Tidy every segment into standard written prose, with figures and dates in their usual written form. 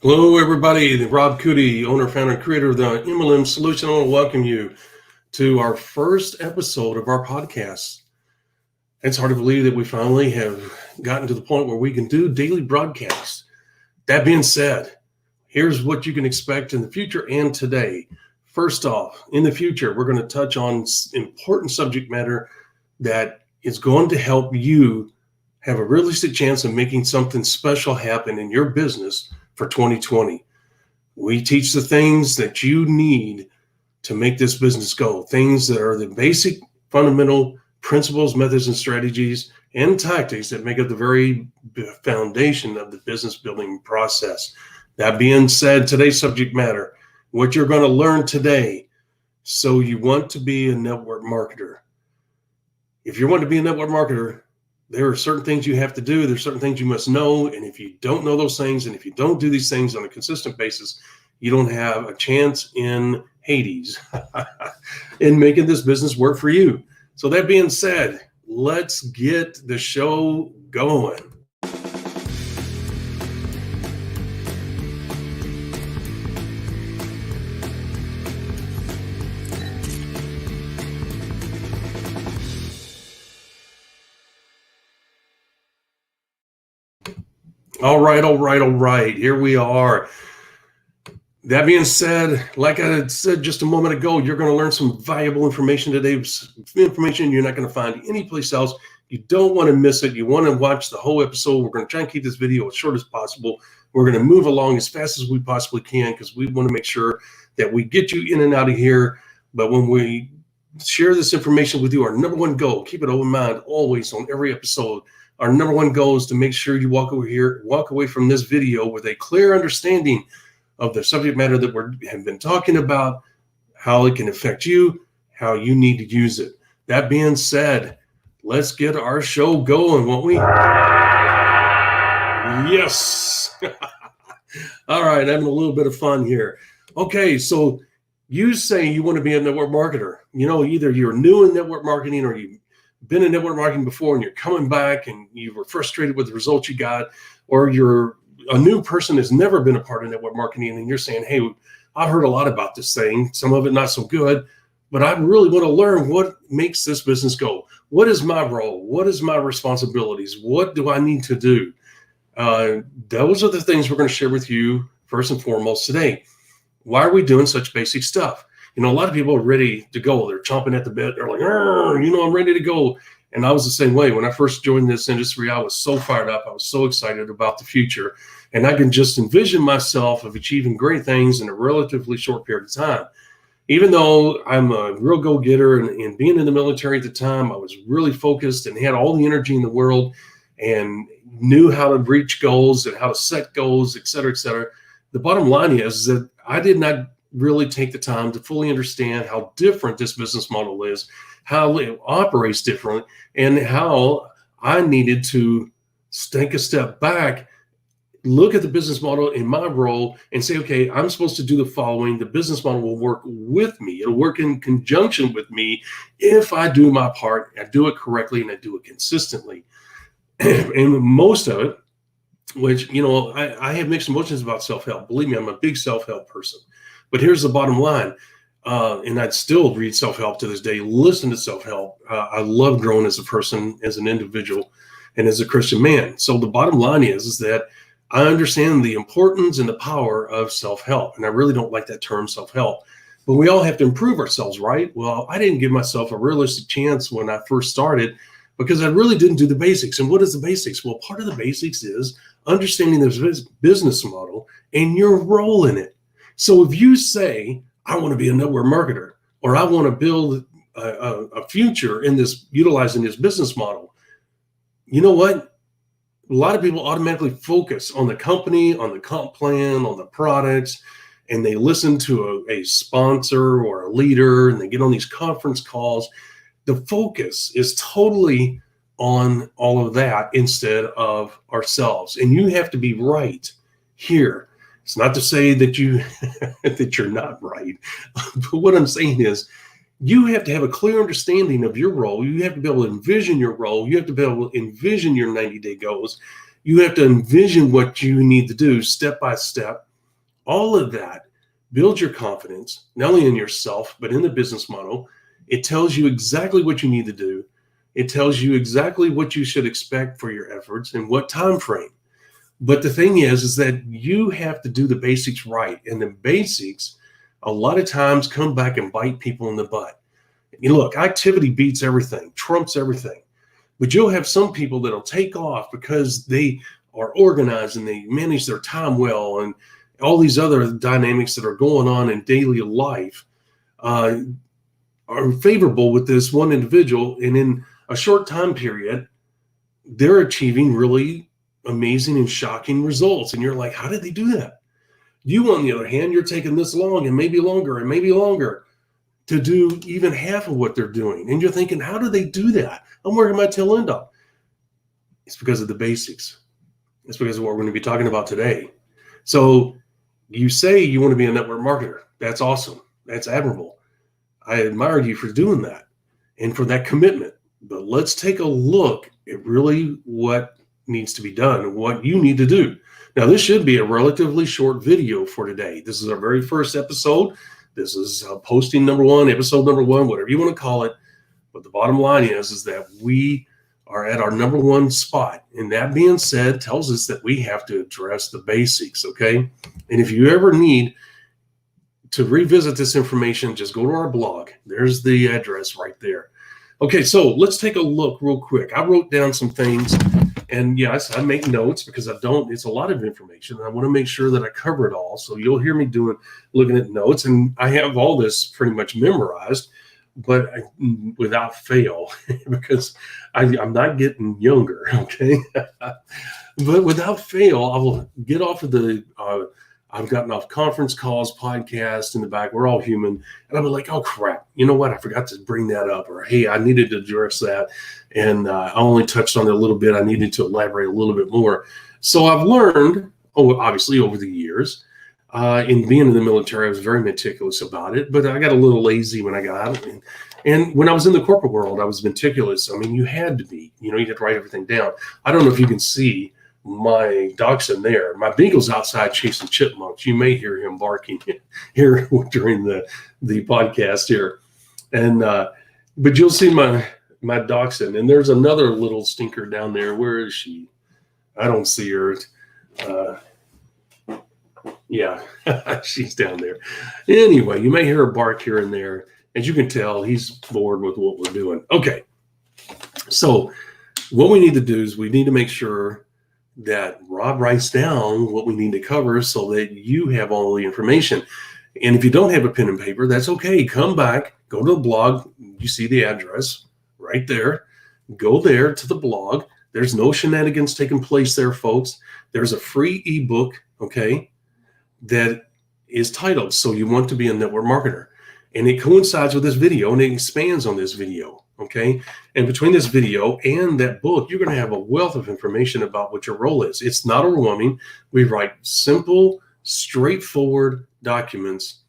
Hello, everybody. The Rob Couty, owner, founder, and creator of the MLM Solution. I want to welcome you to our first episode of our podcast. It's hard to believe that we finally have gotten to the point where we can do daily broadcasts. That being said, here's what you can expect in the future and today. First off, in the future, we're going to touch on important subject matter that is going to help you have a realistic chance of making something special happen in your business for 2020. We teach the things that you need to make this business go, things that are the basic fundamental principles, methods, and strategies and tactics that make up the very foundation of the business building process. That being said, today's subject matter, what you're going to learn today. So you want to be a network marketer. If you want to be a network marketer, there are certain things you have to do. There's certain things you must know. And if you don't know those things, and if you don't do these things on a consistent basis, you don't have a chance in Hades in making this business work for you. So that being said, let's get the show going. All right. Here we are. That being said, like I had said just a moment ago, you're going to learn some valuable information today, information you're not going to find anyplace else. You don't want to miss it. You want to watch the whole episode. We're going to try and keep this video as short as possible. We're going to move along as fast as we possibly can because we want to make sure that we get you in and out of here. But when we share this information with you, our number one goal, keep it open mind always on every episode. Our number one goal is to make sure you walk away from this video with a clear understanding of the subject matter that we have been talking about, how it can affect you, how you need to use it. That being said, let's get our show going, won't we? Yes. All right, having a little bit of fun here. Okay, so you say you want to be a network marketer. You know, either you're new in network marketing or you've been in network marketing before and you're coming back and you were frustrated with the results you got, or you're a new person has never been a part of network marketing and you're saying, hey, I've heard a lot about this thing, some of it not so good, but I really want to learn what makes this business go. What is my role? What is my responsibilities? What do I need to do? Those are the things we're going to share with you first and foremost today. Why are we doing such basic stuff? You know, a lot of people are ready to go. They're chomping at the bit. They're like, I'm ready to go. And I was the same way. When I first joined this industry, I was so fired up. I was so excited about the future. And I can just envision myself of achieving great things in a relatively short period of time. Even though I'm a real go-getter and being in the military at the time, I was really focused and had all the energy in the world and knew how to reach goals and how to set goals, et cetera, et cetera. The bottom line is that I did not really take the time to fully understand how different this business model is, how it operates different, and how I needed to take a step back, look at the business model in my role and say, okay, I'm supposed to do the following. The business model will work with me. It'll work in conjunction with me if I do my part, I do it correctly, and I do it consistently. And most of it, which, you know, I have mixed emotions about self-help. Believe me, I'm a big self-help person. But here's the bottom line, and I'd still read self-help to this day, listen to self-help. I love growing as a person, as an individual, and as a Christian man. So the bottom line is that I understand the importance and the power of self-help, and I really don't like that term self-help. But we all have to improve ourselves, right? Well, I didn't give myself a realistic chance when I first started because I really didn't do the basics. And what is the basics? Well, part of the basics is understanding the business model and your role in it. So if you say, I want to be a network marketer, or I want to build a future in this, utilizing this business model, you know what? A lot of people automatically focus on the company, on the comp plan, on the products, and they listen to a sponsor or a leader, and they get on these conference calls. The focus is totally on all of that instead of ourselves. And you have to be right here. It's not to say that you're not right, but what I'm saying is you have to have a clear understanding of your role. You have to be able to envision your role. You have to be able to envision your 90-day goals. You have to envision what you need to do step by step All of that builds your confidence, not only in yourself, but in the business model. It tells you exactly what you need to do. It tells you exactly what you should expect for your efforts and what time frame. But the thing is that you have to do the basics right. And the basics, a lot of times, come back and bite people in the butt. Look, activity beats everything, trumps everything. But you'll have some people that'll take off because they are organized and they manage their time well, and all these other dynamics that are going on in daily life are favorable with this one individual. And in a short time period, they're achieving really amazing and shocking results. And you're like, how did they do that? You, on the other hand, you're taking this long and maybe longer to do even half of what they're doing. And you're thinking, how do they do that? I'm working my tail end off. It's because of the basics. It's because of what we're going to be talking about today. So you say you want to be a network marketer. That's awesome. That's admirable. I admire you for doing that and for that commitment. But let's take a look at really what needs to be done and what you need to do. Now, this should be a relatively short video for today. This is our very first episode. This is posting number one, episode number one, whatever you want to call it. But the bottom line is that we are at our number one spot. And that being said, tells us that we have to address the basics, okay? And if you ever need to revisit this information, just go to our blog. There's the address right there. Okay, so let's take a look real quick. I wrote down some things, and yes, I make notes because it's a lot of information, and I want to make sure that I cover it all. So you'll hear me looking at notes, and I have all this pretty much memorized, but without fail, because I'm not getting younger, okay? But without fail, I will get off of I've gotten off conference calls, podcasts in the back. We're all human. And I'm like, oh, crap. You know what? I forgot to bring that up. Or, hey, I needed to address that. And I only touched on it a little bit. I needed to elaborate a little bit more. So I've learned, obviously, over the years, in being in the military, I was very meticulous about it. But I got a little lazy when I got out. And when I was in the corporate world, I was meticulous. I mean, you had to be. You had to write everything down. I don't know if you can see my dachshund there. My beagle's outside chasing chipmunks. You may hear him barking here during the podcast here. And but you'll see my dachshund. And there's another little stinker down there. Where is she? I don't see her. Yeah, she's down there. Anyway, you may hear her bark here and there. As you can tell, he's bored with what we're doing. Okay. So what we need to do is we need to make sure that Rob writes down what we need to cover so that you have all the information. And if you don't have a pen and paper, that's okay. Come back, go to the blog. You see the address right there. Go there to the blog. There's no shenanigans taking place there, folks. There's a free ebook, okay, that is titled So You Want to Be a Network Marketer. And it coincides with this video and it expands on this video. Okay. And between this video and that book, you're going to have a wealth of information about what your role is. It's not overwhelming. We write simple, straightforward documents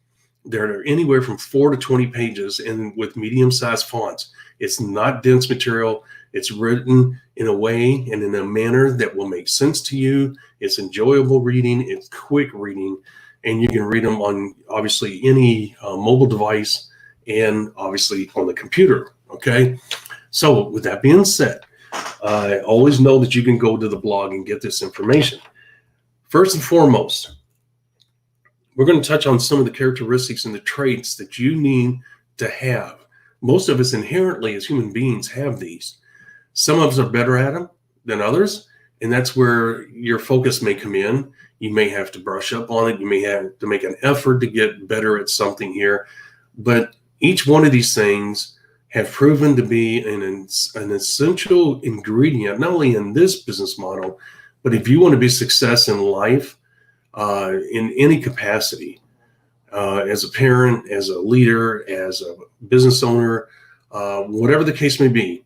that are anywhere from 4 to 20 pages and with medium-sized fonts. It's not dense material. It's written in a way and in a manner that will make sense to you. It's enjoyable reading. It's quick reading. And you can read them on, obviously, any mobile device and, obviously, on the computer. Okay, so with that being said, always know that you can go to the blog and get this information. First and foremost, we're going to touch on some of the characteristics and the traits that you need to have. Most of us inherently as human beings have these. Some of us are better at them than others, and that's where your focus may come in. You may have to brush up on it. You may have to make an effort to get better at something here. But each one of these things have proven to be an essential ingredient, not only in this business model, but if you want to be success in life, in any capacity, as a parent, as a leader, as a business owner, whatever the case may be,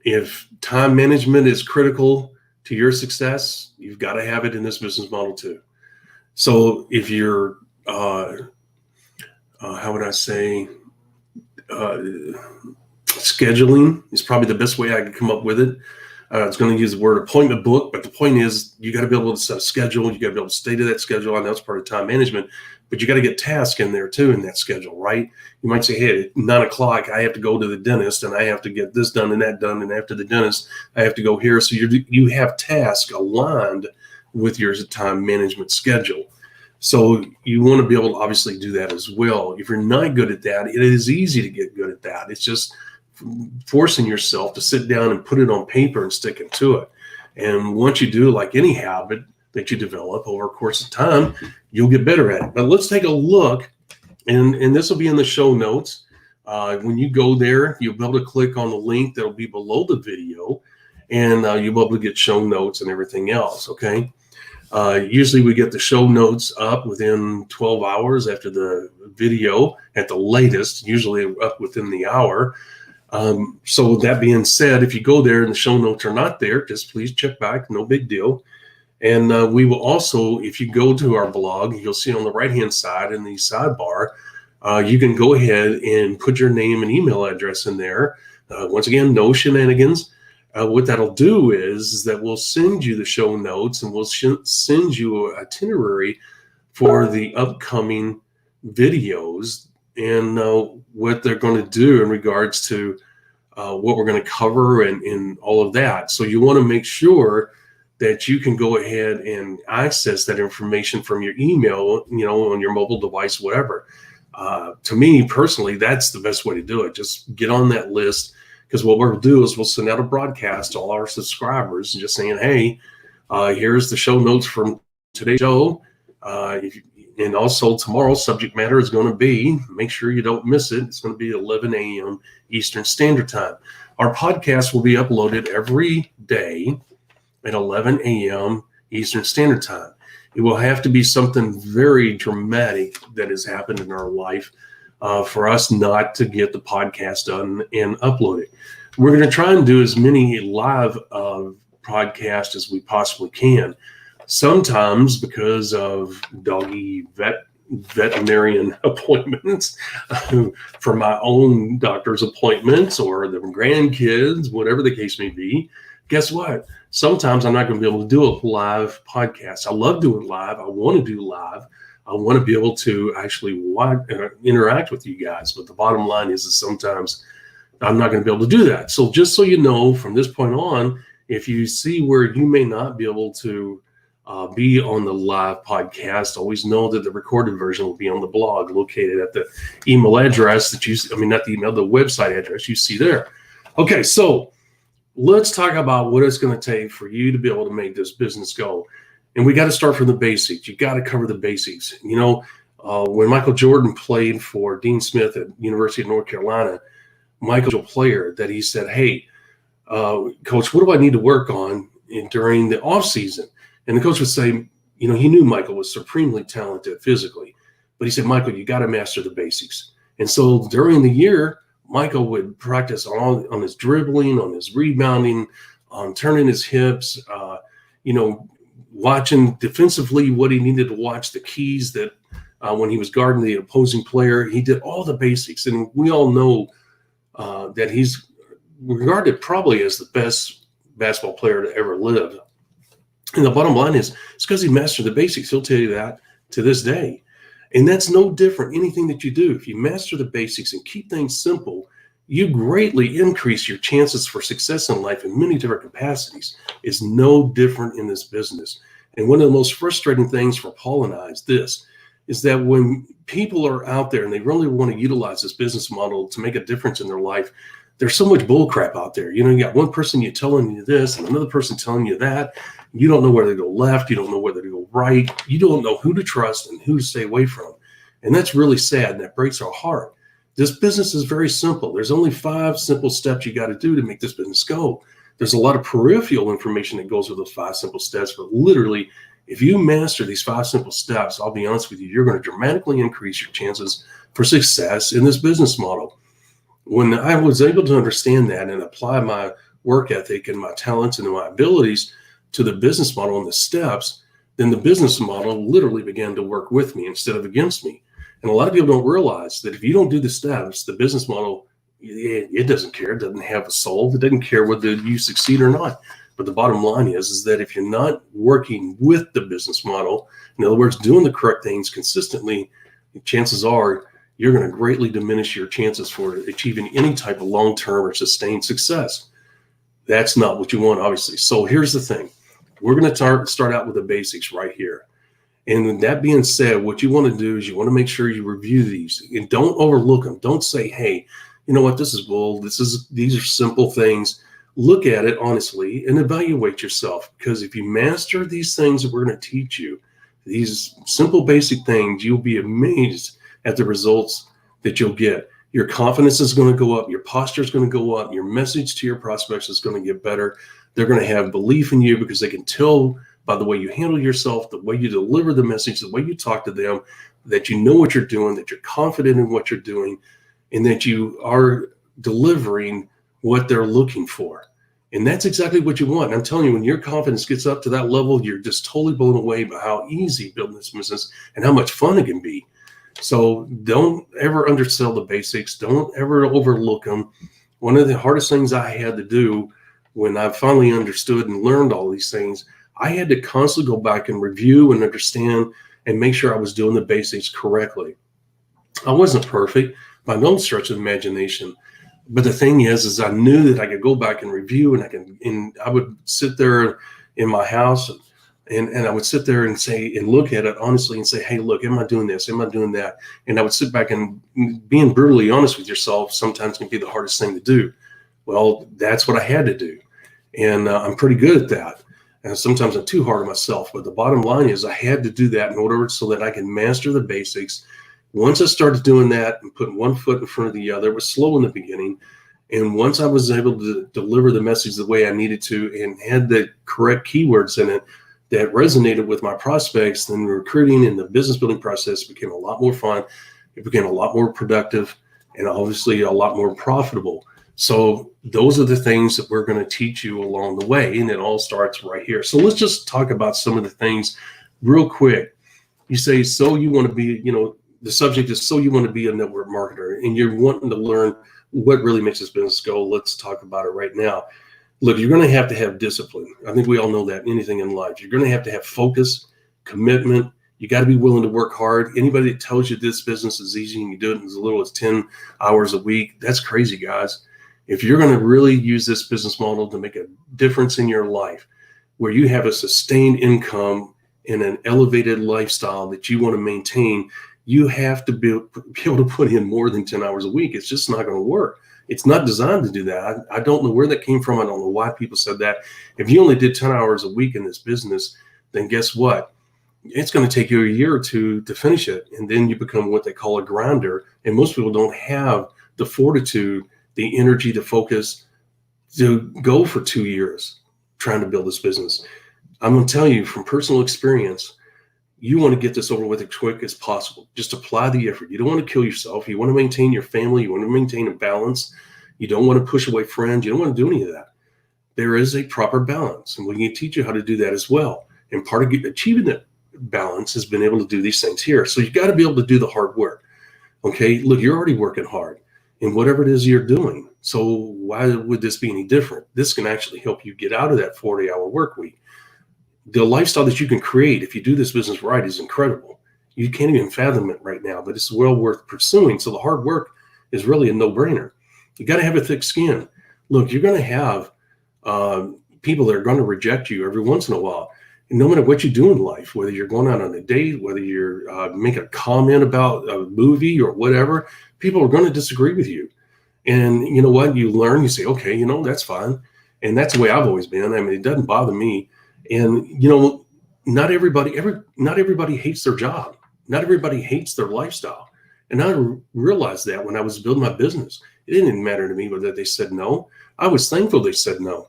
if time management is critical to your success, you've got to have it in this business model too. So if you're, how would I say, scheduling is probably the best way I could come up with it. It's going to use the word appointment book, but the point is you got to be able to set a schedule. You got to be able to stay to that schedule. I know it's part of time management, but you got to get tasks in there too in that schedule, right? You might say, hey, at 9 o'clock, I have to go to the dentist and I have to get this done and that done. And after the dentist, I have to go here. So you have tasks aligned with your time management schedule. So you want to be able to obviously do that as well. If you're not good at that, it is easy to get good at that. It's just forcing yourself to sit down and put it on paper and sticking to it. And once you do, like any habit that you develop over a course of time, you'll get better at it. But let's take a look, and this will be in the show notes. When you go there, you'll be able to click on the link that'll be below the video, and you'll be able to get show notes and everything else, okay? Usually we get the show notes up within 12 hours after the video at the latest, usually up within the hour. So that being said, if you go there and the show notes are not there, just please check back, no big deal. And we will also, if you go to our blog, you'll see on the right-hand side in the sidebar, you can go ahead and put your name and email address in there. Once again, no shenanigans. What that'll do is that we'll send you the show notes and we'll send you an itinerary for the upcoming videos and what they're going to do in regards to what we're going to cover and all of that. So you want to make sure that you can go ahead and access that information from your email, on your mobile device, whatever. To me personally, that's the best way to do it. Just get on that list, because what we'll do is we'll send out a broadcast to all our subscribers and just saying, hey, here's the show notes from today's show. And also tomorrow's subject matter is going to be, make sure you don't miss it, it's going to be 11 a.m. Eastern Standard Time. Our podcast will be uploaded every day at 11 a.m. Eastern Standard Time. It will have to be something very dramatic that has happened in our life for us not to get the podcast done and upload it. We're going to try and do as many live podcasts as we possibly can. Sometimes because of doggy veterinarian appointments, for my own doctor's appointments or the grandkids, whatever the case may be, guess what? Sometimes I'm not going to be able to do a live podcast. I love doing live. I want to do live. I want to be able to actually interact with you guys. But the bottom line is that sometimes I'm not going to be able to do that. So just so you know, from this point on, if you see where you may not be able to be on the live podcast, always know that the recorded version will be on the blog located at the email address that not the email, the website address you see there. Okay, so let's talk about what it's going to take for you to be able to make this business go. And we got to start from the basics. You got to cover the basics. When Michael Jordan played for Dean Smith at University of North Carolina, Michael player that he said, hey, coach, what do I need to work on during the off season? And the coach would say, he knew Michael was supremely talented physically, but he said, Michael, you got to master the basics. And so during the year, Michael would practice on his dribbling, on his rebounding, on turning his hips, watching defensively what he needed to watch, the keys that when he was guarding the opposing player, he did all the basics. And we all know that he's regarded probably as the best basketball player to ever live. And the bottom line is, it's because he mastered the basics. He'll tell you that to this day. And that's no different. Anything that you do, if you master the basics and keep things simple, you greatly increase your chances for success in life in many different capacities. It's no different in this business. And one of the most frustrating things for Paul and I is that when people are out there and they really want to utilize this business model to make a difference in their life, there's so much bull crap out there. You got one person telling you this and another person telling you that. You don't know whether to go left. You don't know whether to go right. You don't know who to trust and who to stay away from. And that's really sad, and that breaks our heart. This business is very simple. There's only 5 simple steps you got to do to make this business go. There's a lot of peripheral information that goes with those 5 simple steps, but literally, if you master these 5 simple steps, I'll be honest with you, you're going to dramatically increase your chances for success in this business model. When I was able to understand that and apply my work ethic and my talents and my abilities to the business model and the steps, then the business model literally began to work with me instead of against me. And a lot of people don't realize that if you don't do the steps, the business model, it doesn't care. It doesn't have a soul. It doesn't care whether you succeed or not. But the bottom line is that if you're not working with the business model, in other words, doing the correct things consistently, chances are you're going to greatly diminish your chances for achieving any type of long-term or sustained success. That's not what you want, obviously. So here's the thing. We're going to start out with the basics right here. And with that being said, what you want to do is you want to make sure you review these and don't overlook them. Don't say, hey, you know what, this is bull. These are simple things. Look at it honestly and evaluate yourself, because if you master these things that we're going to teach you, these simple basic things, you'll be amazed at the results that you'll get. Your confidence is going to go up. Your posture is going to go up. Your message to your prospects is going to get better. They're going to have belief in you because they can tell by the way you handle yourself, the way you deliver the message, the way you talk to them, that you know what you're doing, that you're confident in what you're doing, and that you are delivering what they're looking for. And that's exactly what you want. And I'm telling you, when your confidence gets up to that level, you're just totally blown away by how easy building this business and how much fun it can be. So don't ever undersell the basics. Don't ever overlook them. One of the hardest things I had to do when I finally understood and learned all these things, I had to constantly go back and review and understand and make sure I was doing the basics correctly. I wasn't perfect by no stretch of the imagination. But the thing is I knew that I could go back and review, and I would sit there in my house and I would sit there and say, and look at it honestly and say, hey, look, am I doing this? Am I doing that? And I would sit back, and being brutally honest with yourself sometimes can be the hardest thing to do. Well, that's what I had to do. And I'm pretty good at that. And sometimes I'm too hard on myself. But the bottom line is I had to do that in order so that I can master the basics. Once I started doing that and putting one foot in front of the other, it was slow in the beginning. And once I was able to deliver the message the way I needed to and had the correct keywords in it that resonated with my prospects, then the recruiting and the business building process became a lot more fun. It became a lot more productive and obviously a lot more profitable. So those are the things that we're going to teach you along the way. And it all starts right here. So let's just talk about some of the things real quick. You say, so you want to be, the subject is, so you want to be a network marketer and you're wanting to learn what really makes this business go. Let's talk about it right now. Look, you're going to have discipline. I think we all know that. Anything in life, you're going to have focus, commitment. You got to be willing to work hard. Anybody that tells you this business is easy and you do it in as little as 10 hours a week, that's crazy, guys. If you're going to really use this business model to make a difference in your life, where you have a sustained income and an elevated lifestyle that you want to maintain, you have to be able to put in more than 10 hours a week. It's just not going to work. It's not designed to do that. I don't know where that came from. I don't know why people said that. If you only did 10 hours a week in this business, then guess what? It's going to take you a year or two to finish it. And then you become what they call a grinder. And most people don't have the fortitude, the energy, the focus to go for 2 years trying to build this business. I'm going to tell you from personal experience, you want to get this over with as quick as possible. Just apply the effort. You don't want to kill yourself. You want to maintain your family. You want to maintain a balance. You don't want to push away friends. You don't want to do any of that. There is a proper balance, and we can teach you how to do that as well. And part of achieving that balance has been able to do these things here. So you got to be able to do the hard work. Okay, look, you're already working hard in whatever it is you're doing. So why would this be any different? This can actually help you get out of that 40-hour work week. The lifestyle that you can create if you do this business right is incredible. You can't even fathom it right now, but it's well worth pursuing. So the hard work is really a no-brainer. You got to have a thick skin. Look, you're going to have people that are going to reject you every once in a while. And no matter what you do in life, whether you're going out on a date, whether you're making a comment about a movie or whatever, people are going to disagree with you. And you know what? You learn, you say, okay, that's fine. And that's the way I've always been. I mean, it doesn't bother me. And, not everybody hates their job. Not everybody hates their lifestyle. And I realized that when I was building my business, it didn't matter to me whether they said no. I was thankful they said no.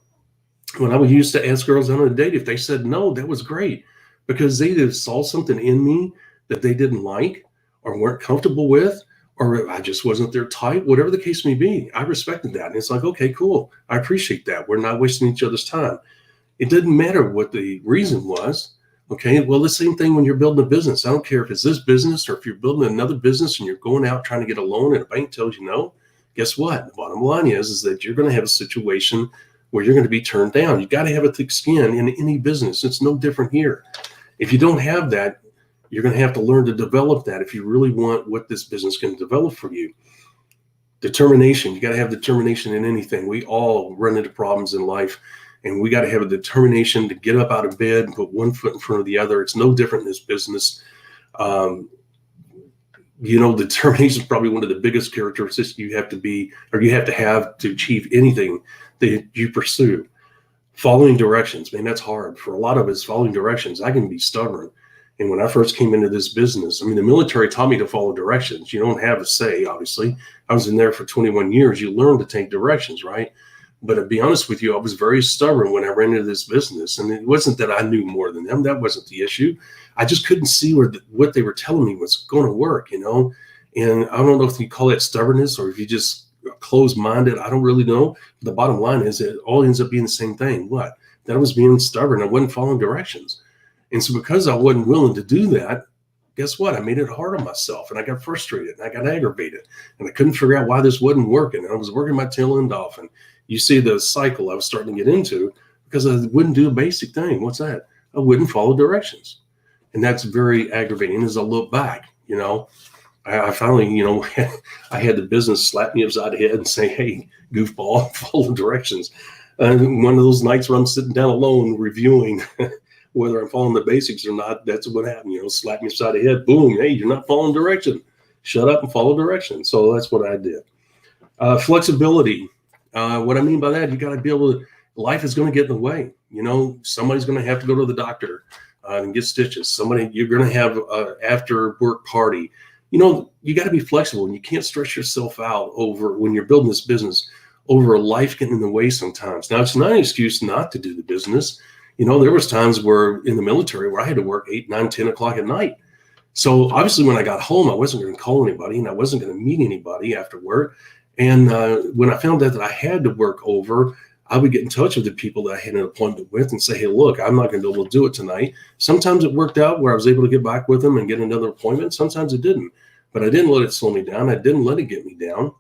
When I used to ask girls out on a date, if they said no, that was great, because they either saw something in me that they didn't like or weren't comfortable with, or I just wasn't their type, whatever the case may be. I respected that. And it's like, okay, cool. I appreciate that. We're not wasting each other's time. It didn't matter what the reason was. Okay, well, the same thing when you're building a business. I don't care if it's this business or if you're building another business and you're going out trying to get a loan and a bank tells you no. Guess what? The bottom line is that you're going to have a situation where you're going to be turned down. You got to have a thick skin in any business. It's no different here. If you don't have that, you're going to have to learn to develop that if you really want what this business can develop for you. Determination. You got to have determination in anything. We all run into problems in life, and we got to have a determination to get up out of bed and put one foot in front of the other. It's no different in this business. Determination is probably one of the biggest characteristics you have to have to achieve anything that you pursue. Following directions, man, that's hard. For a lot of us, following directions, I can be stubborn. And when I first came into this business, the military taught me to follow directions. You don't have a say, obviously. I was in there for 21 years. You learn to take directions, right? But to be honest with you, I was very stubborn when I ran into this business. And it wasn't that I knew more than them. That wasn't the issue. I just couldn't see what they were telling me was going to work, And I don't know if you call that stubbornness or if you just closed-minded. I don't really know. The bottom line is it all ends up being the same thing. What? That I was being stubborn. I wasn't following directions. And so because I wasn't willing to do that, guess what? I made it hard on myself, and I got frustrated, and I got aggravated, and I couldn't figure out why this wasn't working. And I was working my tail end off. And you see the cycle I was starting to get into because I wouldn't do a basic thing. What's that? I wouldn't follow directions. And that's very aggravating as I look back, I finally, I had the business slap me upside the head and say, hey, goofball, follow directions. And one of those nights where I'm sitting down alone reviewing whether I'm following the basics or not, that's what happened, slap me upside the head, boom, hey, you're not following direction. Shut up and follow direction. So that's what I did. Flexibility. What I mean by that, you got to be able to, life is going to get in the way. Somebody's going to have to go to the doctor and get stitches. You're going to have an after work party. You got to be flexible, and you can't stress yourself out over when you're building this business over life getting in the way sometimes. Now, it's not an excuse not to do the business. There was times where in the military where I had to work 8, 9, 10 o'clock at night. So obviously when I got home, I wasn't going to call anybody and I wasn't going to meet anybody after work. And when I found out that I had to work over, I would get in touch with the people that I had an appointment with and say, hey, look, I'm not going to be able to do it tonight. Sometimes it worked out where I was able to get back with them and get another appointment. Sometimes it didn't. But I didn't let it slow me down. I didn't let it get me down.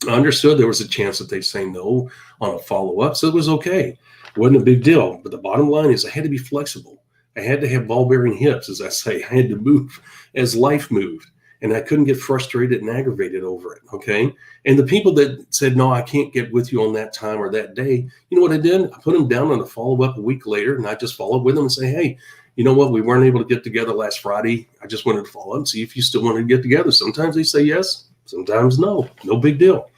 I understood there was a chance that they'd say no on a follow-up, so it was okay. It wasn't a big deal. But the bottom line is I had to be flexible. I had to have ball-bearing hips, as I say. I had to move as life moved. And I couldn't get frustrated and aggravated over it, okay? And the people that said, no, I can't get with you on that time or that day, you know what I did? I put them down on a follow-up a week later, and I just followed with them and say, hey, you know what? We weren't able to get together last Friday. I just wanted to follow up and see if you still wanted to get together. Sometimes they say yes, sometimes no. No big deal.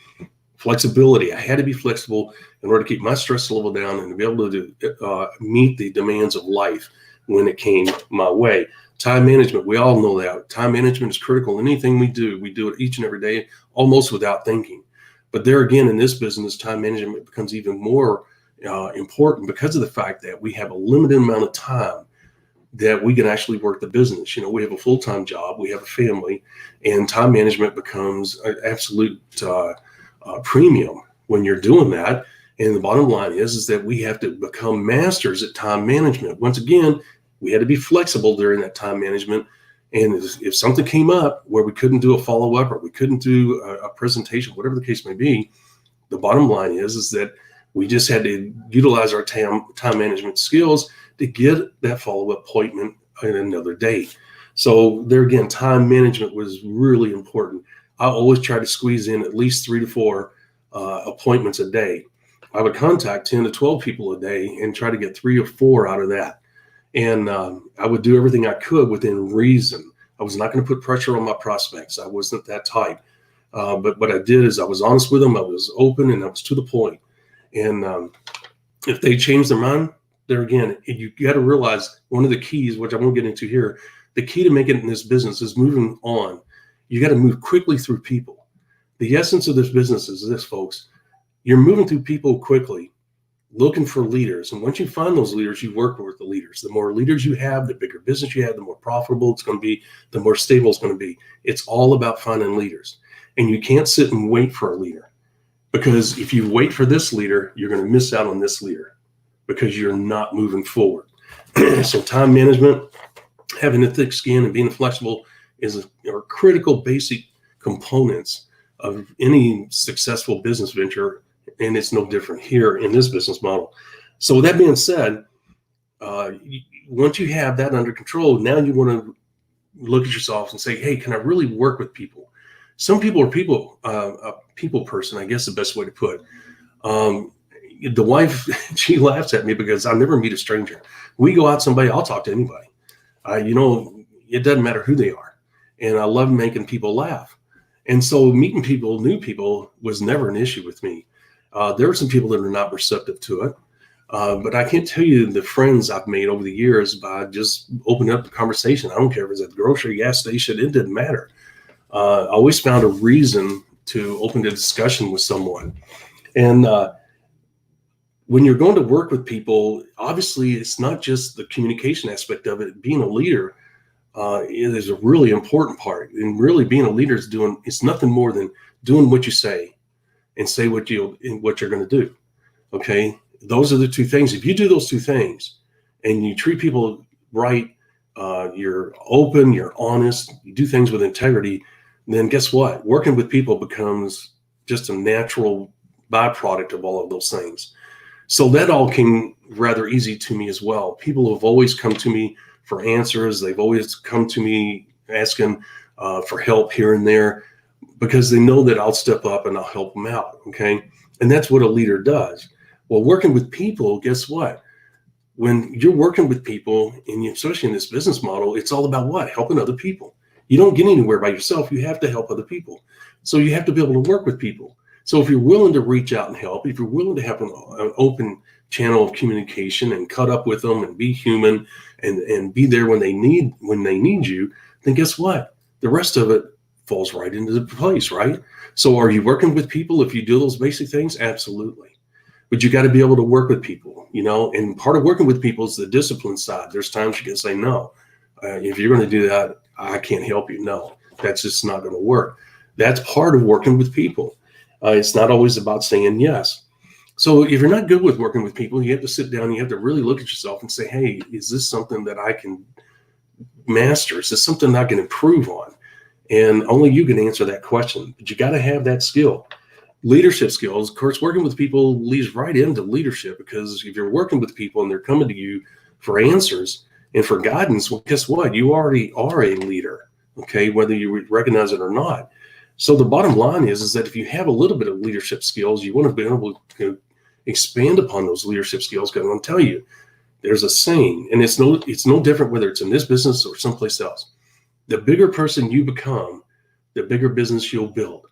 Flexibility. I had to be flexible in order to keep my stress level down and to be able to meet the demands of life when it came my way. Time management, we all know that. Time management is critical. Anything we do it each and every day, almost without thinking. But there again, in this business, time management becomes even more important because of the fact that we have a limited amount of time that we can actually work the business. We have a full-time job, we have a family, and time management becomes an absolute premium when you're doing that. And the bottom line is that we have to become masters at time management. Once again, we had to be flexible during that time management. And if something came up where we couldn't do a follow-up or we couldn't do a presentation, whatever the case may be, the bottom line is that we just had to utilize our time management skills to get that follow-up appointment in another day. So there again, time management was really important. I always try to squeeze in at least 3 to 4 appointments a day. I would contact 10 to 12 people a day and try to get 3 or 4 out of that. And I would do everything I could within reason. I was not going to put pressure on my prospects. I wasn't that type. But what I did is I was honest with them. I was open and I was to the point. And if they change their mind, there again, you got to realize one of the keys, which I won't get into here, the key to making it in this business is moving on. You got to move quickly through people. The essence of this business is this, folks. You're moving through people quickly, looking for leaders. And once you find those leaders, you work with the leaders. The more leaders you have, the bigger business you have, the more profitable it's going to be, the more stable it's going to be. It's all about finding leaders. And you can't sit and wait for a leader, because if you wait for this leader, you're going to miss out on this leader because you're not moving forward. So time management, having a thick skin and being flexible are critical basic components of any successful business venture And it's no different here in this business model. So with that being said, once you have that under control, now you want to look at yourself and say, hey, can I really work with people? Some people are a people person, I guess the best way to put it. The wife, she laughs at me because I never meet a stranger. We go out somebody, I'll talk to anybody. It doesn't matter who they are. And I love making people laugh. And so meeting people, new people, was never an issue with me. There are some people that are not receptive to it. But I can't tell you the friends I've made over the years by just opening up the conversation. I don't care if it's at the grocery, gas station, it didn't matter. I always found a reason to open the discussion with someone. And when you're going to work with people, obviously it's not just the communication aspect of it. Being a leader is a really important part. And really being a leader it's nothing more than doing what you say and say what you're going to do. Okay. Those are the two things. If you do those two things and you treat people right, you're open, you're honest, you do things with integrity, then guess what? Working with people becomes just a natural byproduct of all of those things. So that all came rather easy to me as well. People have always come to me for answers. They've always come to me asking for help here and there because they know that I'll step up and I'll help them out. Okay. And that's what a leader does. Well, working with people, guess what? When you're working with people, and especially in this business model, it's all about what? Helping other people. You don't get anywhere by yourself. You have to help other people. So you have to be able to work with people. So if you're willing to reach out and help, if you're willing to have an open channel of communication and cut up with them and be human and be there when they need you, then guess what? The rest of it falls right into place, right? So are you working with people if you do those basic things? Absolutely. But you got to be able to work with people, and part of working with people is the discipline side. There's times you can say, no, if you're going to do that, I can't help you. No, that's just not going to work. That's part of working with people. It's not always about saying yes. So if you're not good with working with people, you have to sit down, you have to really look at yourself and say, hey, is this something that I can master? Is this something I can improve on? And only you can answer that question, but you got to have that skill. Leadership skills, of course, working with people leads right into leadership, because if you're working with people and they're coming to you for answers and for guidance, well, guess what? You already are a leader, okay, whether you recognize it or not. So the bottom line is that if you have a little bit of leadership skills, you want to be able to expand upon those leadership skills. Because I'm going to tell you, there's a saying, and it's no different whether it's in this business or someplace else. The bigger person you become, the bigger business you'll build.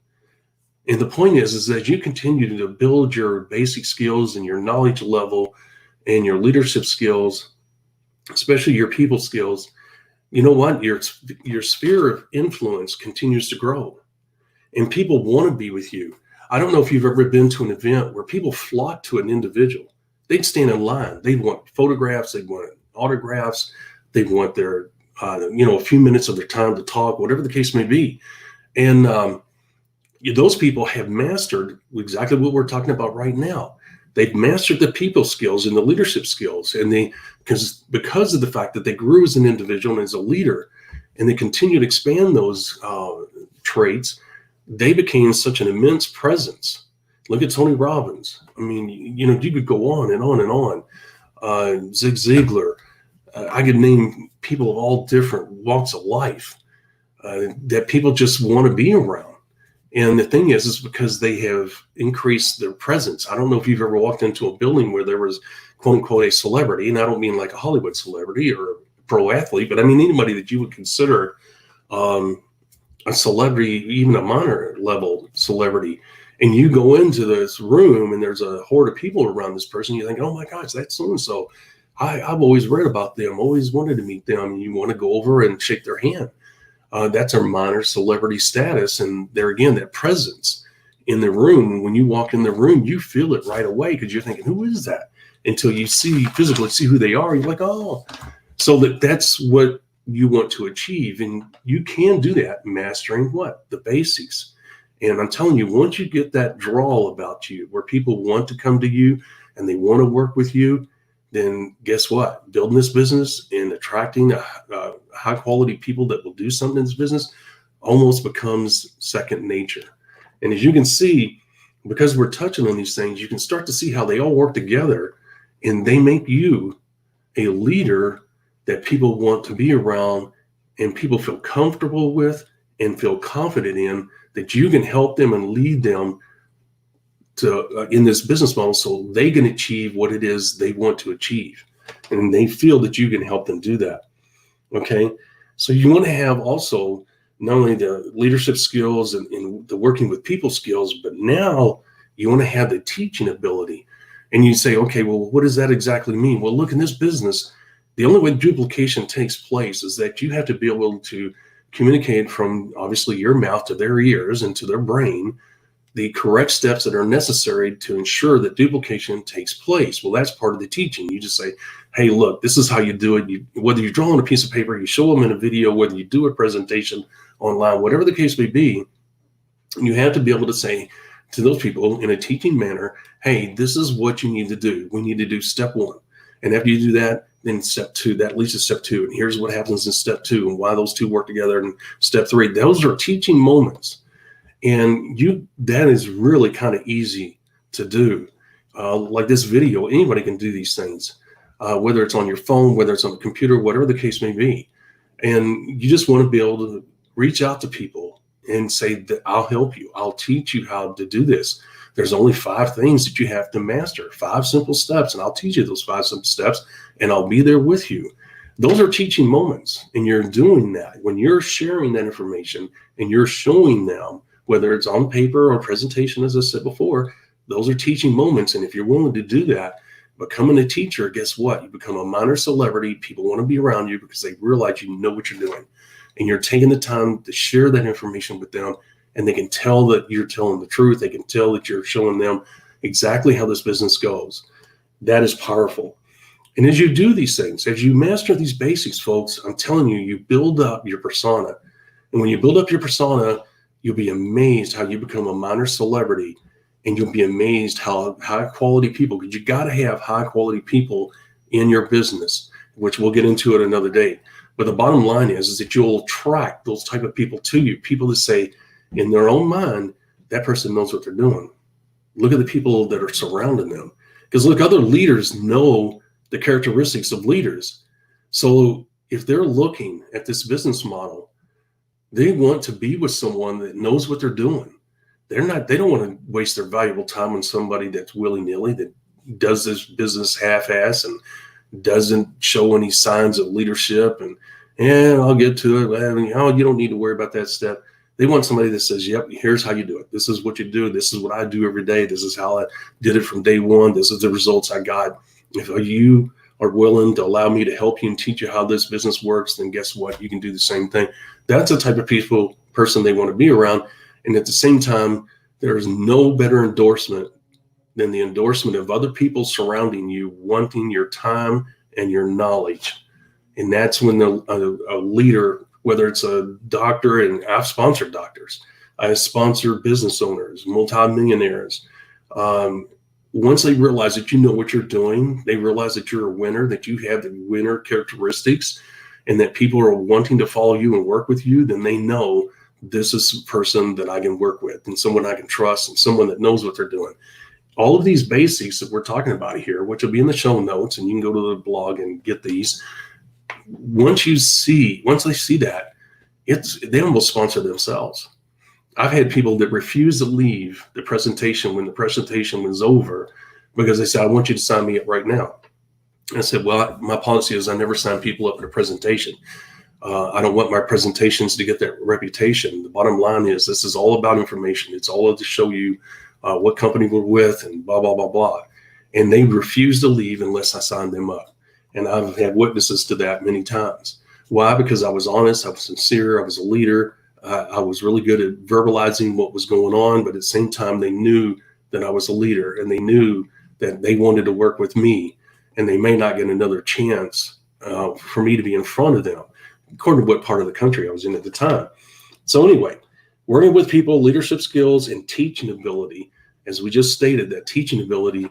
And the point is that you continue to build your basic skills and your knowledge level and your leadership skills, especially your people skills. You know what? Your sphere of influence continues to grow, and people want to be with you. I don't know if you've ever been to an event where people flock to an individual. They'd stand in line. They want photographs. They want autographs. They want their, a few minutes of their time to talk, whatever the case may be. And those people have mastered exactly what we're talking about right now. They've mastered the people skills and the leadership skills, and because of the fact that they grew as an individual and as a leader, and they continue to expand those traits, they became such an immense presence. Look at Tony Robbins. I mean, you could go on and on and on. Zig Ziglar. I could name people of all different walks of life that people just want to be around. And the thing is because they have increased their presence. I don't know if you've ever walked into a building where there was, quote unquote, a celebrity, and I don't mean like a Hollywood celebrity or a pro athlete, but I mean anybody that you would consider a celebrity, even a minor level celebrity. And you go into this room and there's a horde of people around this person. You think, oh my gosh, that's so-and-so. I've always read about them, always wanted to meet them. And you want to go over and shake their hand. That's our minor celebrity status. And there again, that presence in the room, when you walk in the room, you feel it right away because you're thinking, who is that? Until you physically see who they are. You're like, oh, so that's what you want to achieve. And you can do that mastering what? The basics. And I'm telling you, once you get that drawl about you where people want to come to you and they want to work with you, then guess what? Building this business and attracting high quality people that will do something in this business almost becomes second nature. And as you can see, because we're touching on these things, you can start to see how they all work together, and they make you a leader that people want to be around and people feel comfortable with and feel confident in, that you can help them and lead them to in this business model so they can achieve what it is they want to achieve. And they feel that you can help them do that. Okay. So you want to have also not only the leadership skills and the working with people skills, but now you want to have the teaching ability. And you say, okay, well, what does that exactly mean? Well, look, in this business, the only way duplication takes place is that you have to be able to communicate from obviously your mouth to their ears and to their brain the correct steps that are necessary to ensure that duplication takes place. Well, that's part of the teaching. You just say, hey, look, this is how you do it. Whether you draw on a piece of paper, you show them in a video, whether you do a presentation online, whatever the case may be, you have to be able to say to those people in a teaching manner, hey, this is what you need to do. We need to do step one. And after you do that, then step two, that leads to step two. And here's what happens in step two and why those two work together. And step three, those are teaching moments. And that is really kind of easy to do. Like this video, anybody can do these things, whether it's on your phone, whether it's on the computer, whatever the case may be. And you just want to be able to reach out to people and say that I'll help you. I'll teach you how to do this. There's only 5 things that you have to master, 5 simple steps, and I'll teach you those 5 simple steps, and I'll be there with you. Those are teaching moments, and you're doing that. When you're sharing that information and you're showing them, whether it's on paper or presentation, as I said before, those are teaching moments. And if you're willing to do that, becoming a teacher, guess what? You become a minor celebrity. People want to be around you because they realize you know what you're doing. And you're taking the time to share that information with them. And they can tell that you're telling the truth. They can tell that you're showing them exactly how this business goes. That is powerful. And as you do these things, as you master these basics, folks, I'm telling you, you build up your persona. And when you build up your persona, you'll be amazed how you become a minor celebrity, and you'll be amazed how high quality people, because you got to have high quality people in your business, which we'll get into it another day. But the bottom line is that you'll attract those type of people to you, people that say in their own mind, that person knows what they're doing. Look at the people that are surrounding them. Because look, other leaders know the characteristics of leaders. So if they're looking at this business model, they want to be with someone that knows what they're doing. They don't want to waste their valuable time on somebody that's willy-nilly, that does this business half-ass and doesn't show any signs of leadership and I'll get to it. Oh, you don't need to worry about that step. They want somebody that says, yep, here's how you do it. This is what you do. This is what I do every day. This is how I did it from day one. This is the results I got. If you are willing to allow me to help you and teach you how this business works, then guess what? You can do the same thing. That's the type of person they want to be around. And at the same time, there is no better endorsement than the endorsement of other people surrounding you, wanting your time and your knowledge. And that's when a leader, whether it's a doctor, and I've sponsored doctors, I sponsor business owners, multimillionaires. Once they realize that you know what you're doing, they realize that you're a winner, that you have the winner characteristics, and that people are wanting to follow you and work with you, then they know this is a person that I can work with and someone I can trust and someone that knows what they're doing. All of these basics that we're talking about here, which will be in the show notes, and you can go to the blog and get these. Once they see that, they almost sponsor themselves. I've had people that refuse to leave the presentation when the presentation was over because they said, I want you to sign me up right now. And I said, well, my policy is I never sign people up at a presentation. I don't want my presentations to get that reputation. The bottom line is this is all about information. It's all to show you what company we're with and blah, blah, blah, blah. And they refuse to leave unless I sign them up. And I've had witnesses to that many times. Why? Because I was honest, I was sincere, I was a leader. I was really good at verbalizing what was going on, but at the same time, they knew that I was a leader, and they knew that they wanted to work with me, and they may not get another chance for me to be in front of them, according to what part of the country I was in at the time. So anyway, working with people, leadership skills, and teaching ability, as we just stated, that teaching ability,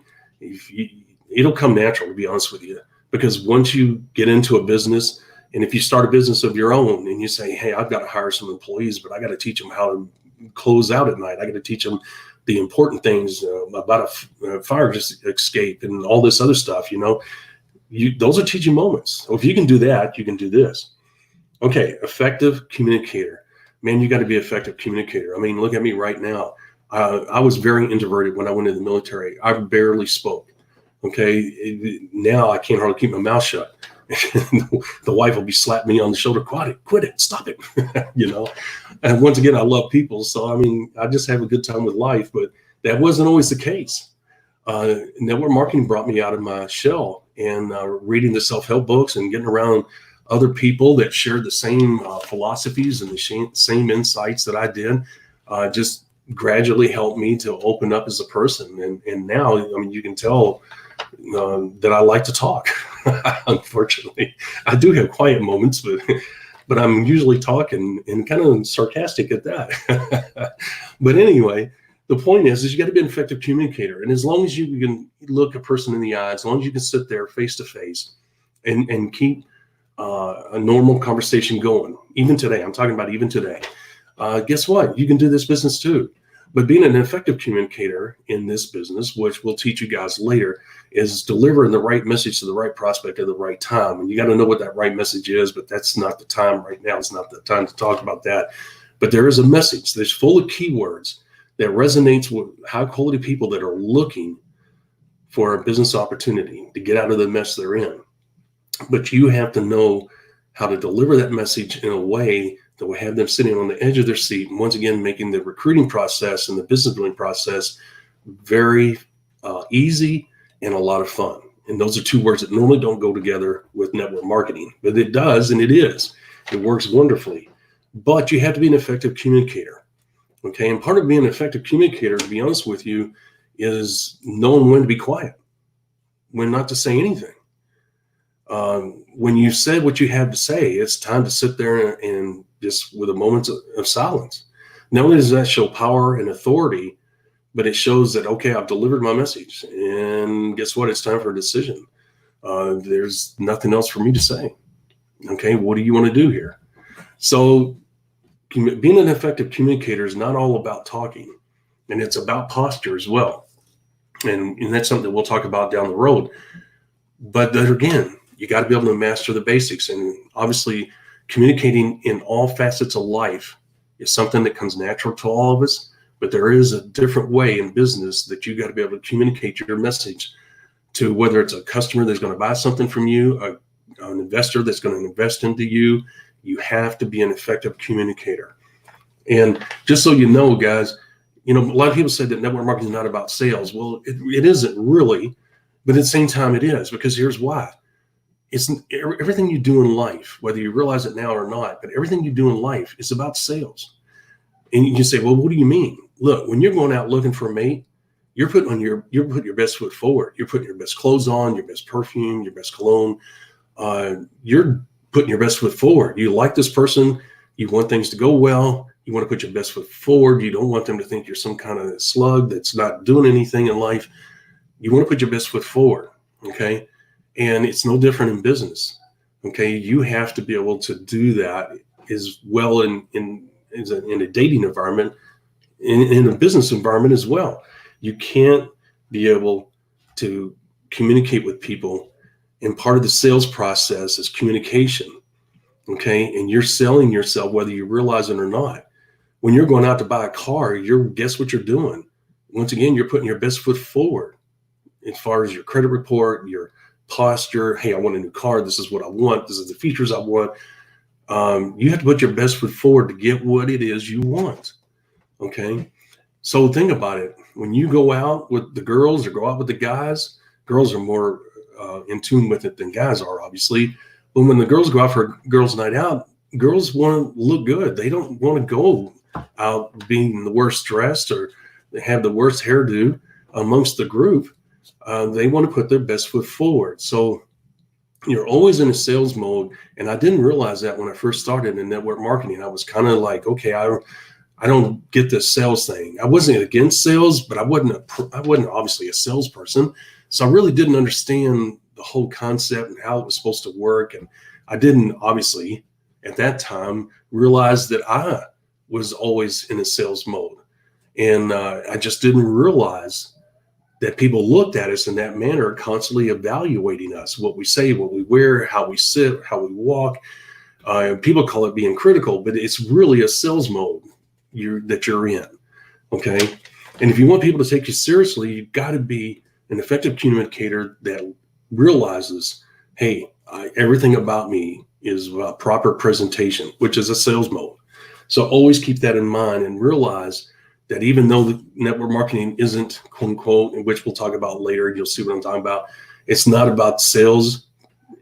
it'll come natural, to be honest with you, because once you get into a business, and if you start a business of your own and you say, hey, I've got to hire some employees, but I got to teach them how to close out at night. I got to teach them the important things about a fire escape and all this other stuff, those are teaching moments. So if you can do that, you can do this. Okay, effective communicator. Man, you got to be an effective communicator. I mean, look at me right now. I was very introverted when I went into the military. I barely spoke. Okay, now I can't hardly keep my mouth shut. The wife will be slapping me on the shoulder. Quit it, stop it. And once again, I love people. So, I mean, I just have a good time with life, but that wasn't always the case. Network marketing brought me out of my shell, and reading the self-help books and getting around other people that shared the same philosophies and the same insights that I did just gradually helped me to open up as a person. And now, I mean, you can tell that I like to talk. Unfortunately, I do have quiet moments, but I'm usually talking and kind of sarcastic at that. But anyway, the point is you got to be an effective communicator. And as long as you can look a person in the eye, as long as you can sit there face to face and keep a normal conversation going, even today, I'm talking about even today, guess what? You can do this business too. But being an effective communicator in this business, which we'll teach you guys later, is delivering the right message to the right prospect at the right time. And you got to know what that right message is, but that's not the time right now. It's not the time to talk about that. But there is a message that's full of keywords that resonates with high quality people that are looking for a business opportunity to get out of the mess they're in. But you have to know how to deliver that message in a way that will have them sitting on the edge of their seat, and once again, making the recruiting process and the business building process very easy and a lot of fun. And those are two words that normally don't go together with network marketing, but it does, and it is. It works wonderfully. But you have to be an effective communicator. Okay, and part of being an effective communicator, to be honest with you, is knowing when to be quiet, when not to say anything. When you said what you have to say, it's time to sit there and just with a moment of silence. Not only does that show power and authority, but it shows that, okay, I've delivered my message, and guess what? It's time for a decision. There's nothing else for me to say. Okay, what do you want to do here? So being an effective communicator is not all about talking, and it's about posture as well. And that's something that we'll talk about down the road. But then again, you got to be able to master the basics. And obviously, communicating in all facets of life is something that comes natural to all of us. But there is a different way in business that you got to be able to communicate your message to, whether it's a customer that's going to buy something from you, an investor that's going to invest into you. You have to be an effective communicator. And just so you know, guys, a lot of people say that network marketing is not about sales. Well, it isn't really, but at the same time it is, because here's why. It's everything you do in life, whether you realize it now or not, but everything you do in life is about sales. And you can say, well, what do you mean? Look, when you're going out looking for a mate, you're putting your best foot forward. You're putting your best clothes on, your best perfume, your best cologne. You're putting your best foot forward. You like this person. You want things to go well. You want to put your best foot forward. You don't want them to think you're some kind of slug that's not doing anything in life. You want to put your best foot forward. Okay. And it's no different in business. Okay. You have to be able to do that as well in a dating environment, in a business environment as well. You can't be able to communicate with people, and part of the sales process is communication. Okay. And you're selling yourself, whether you realize it or not. When you're going out to buy a car, guess what you're doing? Once again, you're putting your best foot forward as far as your credit report, your posture. Hey, I want a new car. This is what I want. This is the features I want. You have to put your best foot forward to get what it is you want. Okay. So think about it. When you go out with the girls or go out with the guys, girls are more in tune with it than guys are, obviously. But when the girls go out for girls' night out, girls want to look good. They don't want to go out being the worst dressed or have the worst hairdo amongst the group. They want to put their best foot forward. So you're always in a sales mode. And I didn't realize that when I first started in network marketing. I was kind of like, okay, I don't get this sales thing. I wasn't against sales, but I wasn't obviously a salesperson. So I really didn't understand the whole concept and how it was supposed to work. And I didn't obviously at that time realize that I was always in a sales mode. And I just didn't realize that people looked at us in that manner, constantly evaluating us, what we say, what we wear, how we sit, how we walk. People call it being critical, but it's really a sales mode that you're in. Okay. And if you want people to take you seriously, you've got to be an effective communicator that realizes, hey, everything about me is about proper presentation, which is a sales mode. So always keep that in mind and realize that even though the network marketing isn't, quote unquote, which we'll talk about later, you'll see what I'm talking about. It's not about sales.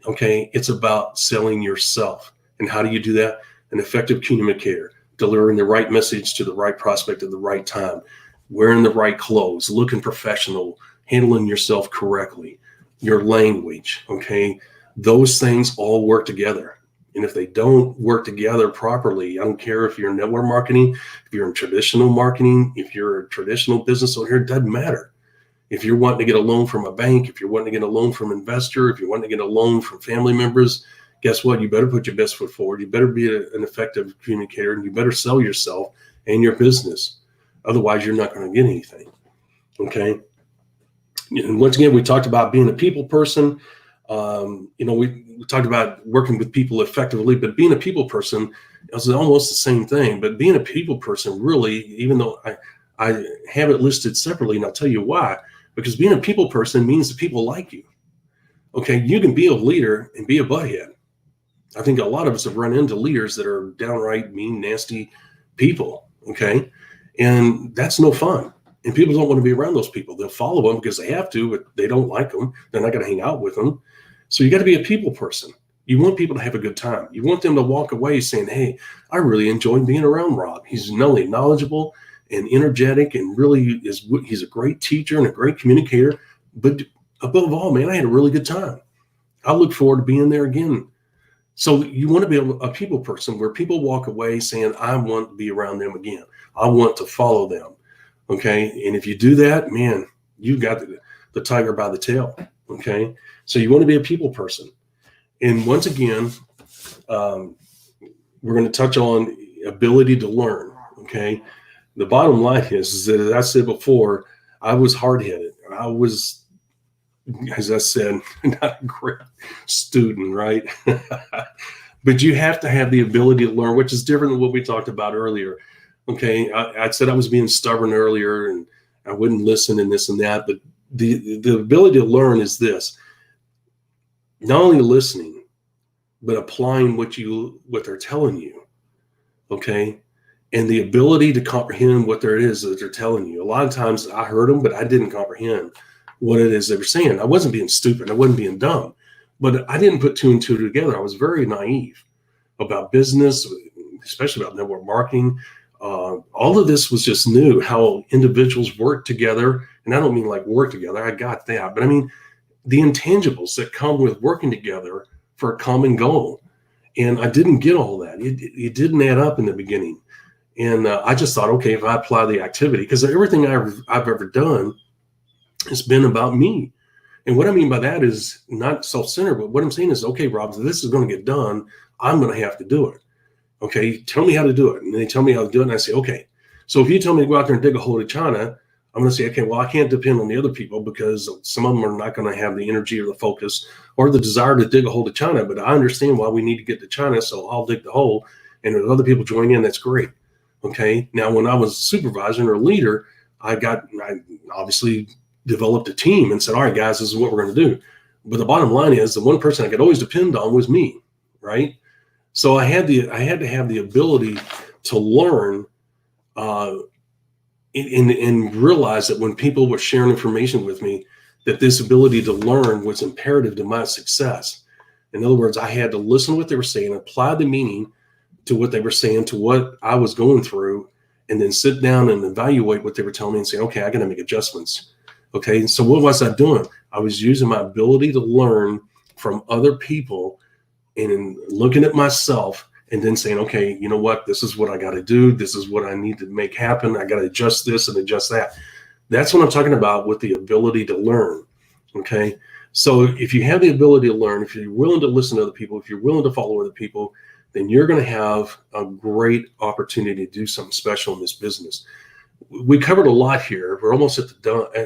Okay. It's about selling yourself. And how do you do that? An effective communicator, delivering the right message to the right prospect at the right time, wearing the right clothes, looking professional, handling yourself correctly, your language. Okay. Those things all work together. And if they don't work together properly, I don't care if you're in network marketing, if you're in traditional marketing, if you're a traditional business owner, it doesn't matter. If you're wanting to get a loan from a bank, if you're wanting to get a loan from an investor, if you're wanting to get a loan from family members, guess what? You better put your best foot forward. You better be an effective communicator, and you better sell yourself and your business. Otherwise, you're not going to get anything. Okay. And once again, we talked about being a people person. We talked about working with people effectively, but being a people person is almost the same thing. But being a people person, really, even though I have it listed separately, and I'll tell you why, because being a people person means that people like you. Okay. You can be a leader and be a butthead. I think a lot of us have run into leaders that are downright mean, nasty people. Okay. And that's no fun. And people don't want to be around those people. They'll follow them because they have to, but they don't like them. They're not going to hang out with them. So you got to be a people person. You want people to have a good time. You want them to walk away saying, hey, I really enjoyed being around Rob. He's not only knowledgeable and energetic and really he's a great teacher and a great communicator, but above all, man, I had a really good time. I look forward to being there again. So you want to be a people person where people walk away saying, I want to be around them again. I want to follow them. Okay. And if you do that, man, you got the tiger by the tail. Okay. So you want to be a people person. And once again, we're going to touch on ability to learn. Okay. The bottom line is that, as I said before, I was hard-headed. I was, as I said, not a great student, right? But you have to have the ability to learn, which is different than what we talked about earlier. Okay, I said I was being stubborn earlier and I wouldn't listen and this and that, but the ability to learn is this: not only listening, but applying what they're telling you. Okay, and the ability to comprehend what there is that they're telling you. A lot of times I heard them, but I didn't comprehend what it is they were saying. I wasn't being stupid. I wasn't being dumb, but I didn't put two and two together. I was very naive about business, especially about network marketing. All of this was just new, how individuals work together. And I don't mean like work together. I got that. But I mean, the intangibles that come with working together for a common goal. And I didn't get all that. It didn't add up in the beginning. And I just thought, okay, if I apply the activity, because everything I've ever done has been about me. And what I mean by that is not self-centered, but what I'm saying is, okay, Rob, if this is going to get done, I'm going to have to do it. Okay, tell me how to do it. And they tell me how to do it. And I say, okay. So if you tell me to go out there and dig a hole to China, I'm going to say, okay, well, I can't depend on the other people because some of them are not going to have the energy or the focus or the desire to dig a hole to China. But I understand why we need to get to China, so I'll dig the hole. And if other people join in, that's great. Okay. Now, when I was supervisor or leader, I obviously developed a team and said, all right, guys, this is what we're going to do. But the bottom line is the one person I could always depend on was me, right? So I had to have the ability to learn and realize that when people were sharing information with me, that this ability to learn was imperative to my success. In other words, I had to listen to what they were saying, apply the meaning to what they were saying, to what I was going through, and then sit down and evaluate what they were telling me and say, okay, I got to make adjustments. Okay, so what was I doing? I was using my ability to learn from other people and looking at myself and then saying, okay, you know what? This is what I got to do. This is what I need to make happen. I got to adjust this and adjust that. That's what I'm talking about with the ability to learn. Okay, so if you have the ability to learn, if you're willing to listen to other people, if you're willing to follow other people, then you're going to have a great opportunity to do something special in this business. we covered a lot here. We're almost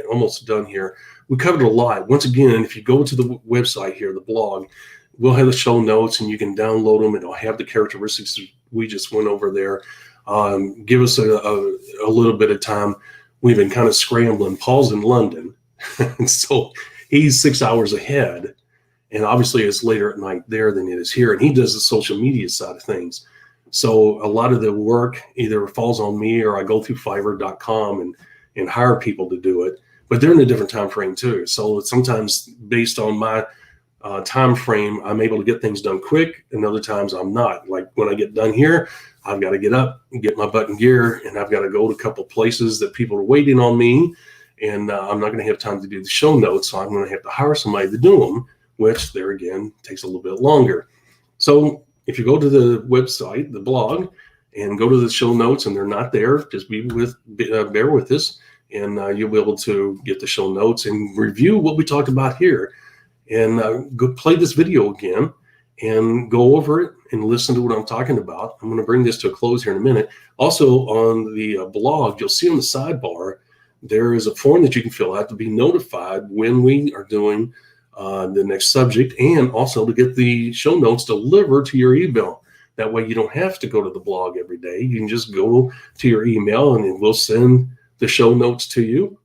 almost done here. We covered a lot. Once again, if you go to the website here, the blog, we'll have the show notes and you can download them. It'll have the characteristics we just went over there. Give us a little bit of time. We've been kind of scrambling. Paul's in London, and so he's 6 hours ahead. And obviously it's later at night there than it is here. And he does the social media side of things. So a lot of the work either falls on me or I go through Fiverr.com and hire people to do it. But they're in a different time frame too. So sometimes based on my time frame, I'm able to get things done quick, and other times I'm not. Like when I get done here, I've got to get up and get my butt in gear, and I've got to go to a couple of places that people are waiting on me, and I'm not going to have time to do the show notes, so I'm going to have to hire somebody to do them, which there again takes a little bit longer. So if you go to the website, the blog, and go to the show notes and they're not there, just bear with us, and you'll be able to get the show notes and review what we talked about here. And go play this video again and go over it and listen to what I'm talking about. I'm going to bring this to a close here in a minute. Also on the blog, you'll see on the sidebar, there is a form that you can fill out to be notified when we are doing the next subject, and also to get the show notes delivered to your email. That way you don't have to go to the blog every day. You can just go to your email and we'll send the show notes to you.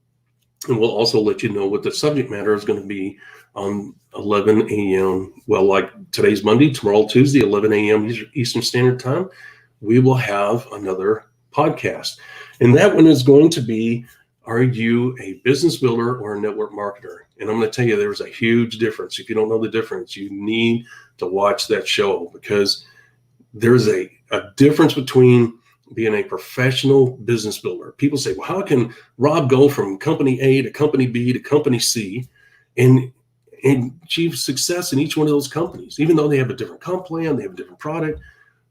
And we'll also let you know what the subject matter is going to be on 11 a.m. Well, like today's Monday, tomorrow Tuesday, 11 a.m. Eastern Standard Time, we will have another podcast. And that one is going to be, are you a business builder or a network marketer? And I'm going to tell you, there's a huge difference. If you don't know the difference, you need to watch that show, because there's a difference between being a professional business builder. People say, well, how can Rob go from company A to company B to company C and achieve success in each one of those companies, even though they have a different comp plan, they have a different product?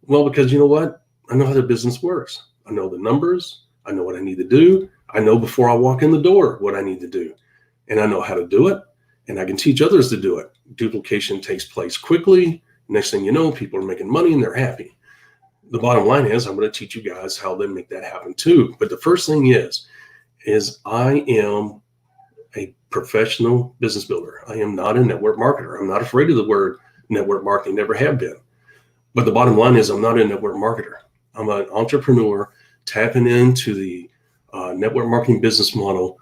Well, because you know what? I know how the business works. I know the numbers. I know what I need to do. I know before I walk in the door what I need to do. And I know how to do it. And I can teach others to do it. Duplication takes place quickly. Next thing you know, people are making money and they're happy. The bottom line is I'm going to teach you guys how to make that happen too. But the first thing is I am a professional business builder. I am not a network marketer. I'm not afraid of the word network marketing, never have been. But the bottom line is I'm not a network marketer. I'm an entrepreneur tapping into the network marketing business model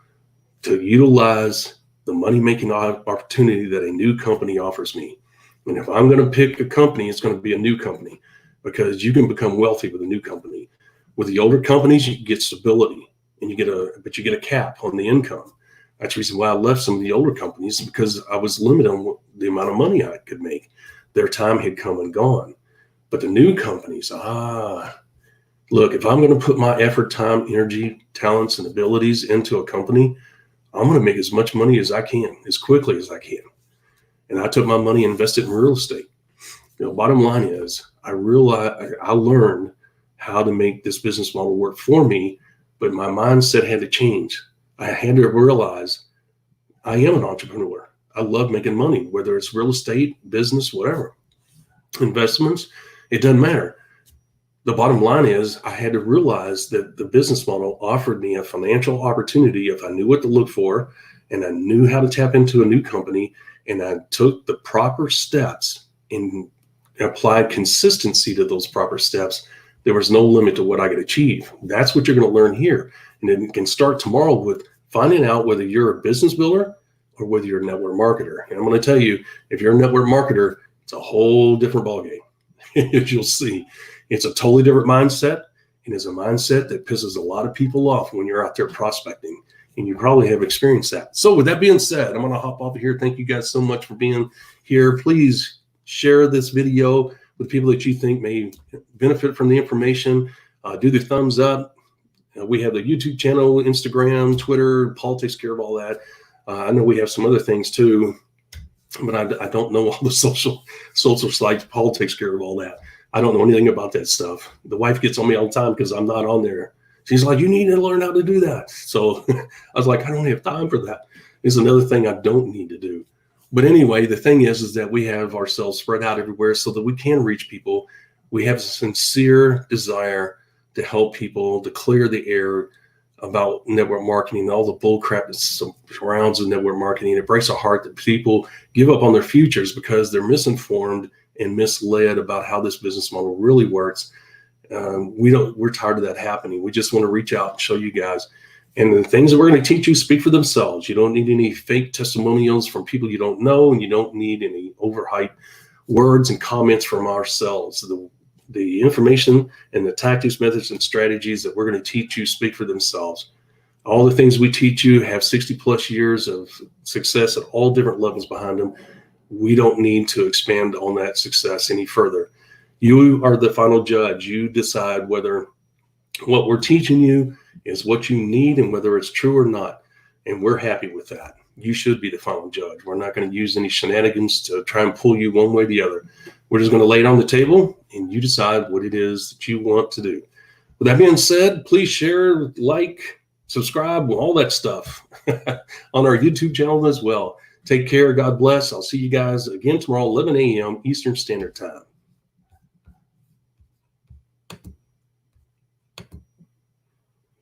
to utilize the money-making opportunity that a new company offers me. And if I'm going to pick a company, it's going to be a new company, because you can become wealthy with a new company. With the older companies, you get stability, and you get a cap on the income. That's the reason why I left some of the older companies, because I was limited on the amount of money I could make. Their time had come and gone. But the new companies, look, if I'm going to put my effort, time, energy, talents, and abilities into a company, I'm going to make as much money as I can, as quickly as I can. And I took my money and invested in real estate. Bottom line is I learned how to make this business model work for me, but my mindset had to change. I had to realize I am an entrepreneur. I love making money, whether it's real estate, business, whatever, investments, it doesn't matter. The bottom line is I had to realize that the business model offered me a financial opportunity if I knew what to look for, and I knew how to tap into a new company, and I took the proper steps and applied consistency to those proper steps. There was no limit to what I could achieve. That's what you're going to learn here. And it can start tomorrow with finding out whether you're a business builder or whether you're a network marketer. And I'm going to tell you, if you're a network marketer, it's a whole different ballgame. As you'll see, it's a totally different mindset. And it's a mindset that pisses a lot of people off when you're out there prospecting. And you probably have experienced that. So with that being said, I'm going to hop off here. Thank you guys so much for being here. Please share this video with people that you think may benefit from the information. Do the thumbs up. We have the YouTube channel, Instagram, Twitter. Paul takes care of all that. I know we have some other things too, but I don't know all the social sites. Paul takes care of all that. I don't know anything about that stuff. The wife gets on me all the time because I'm not on there. She's like, you need to learn how to do that. So I was like, I don't have time for that. It's another thing I don't need to do. But anyway, the thing is that we have ourselves spread out everywhere so that we can reach people. We have a sincere desire to help people, to clear the air, about network marketing and all the bull crap that surrounds the network marketing. It breaks our heart that people give up on their futures because they're misinformed and misled about how this business model really works. We're tired of that happening. We just want to reach out and show you guys. And the things that we're going to teach you speak for themselves. You don't need any fake testimonials from people you don't know, and you don't need any overhyped words and comments from ourselves. The information and the tactics, methods, and strategies that we're going to teach you speak for themselves. All the things we teach you have 60 plus years of success at all different levels behind them. We don't need to expand on that success any further. You are the final judge. You decide whether what we're teaching you is what you need and whether it's true or not. And we're happy with that. You should be the final judge. We're not going to use any shenanigans to try and pull you one way or the other. We're just going to lay it on the table and you decide what it is that you want to do. With that being said, please share, like, subscribe, all that stuff on our YouTube channel as well. Take care. God bless. I'll see you guys again tomorrow, 11 a.m. Eastern Standard Time.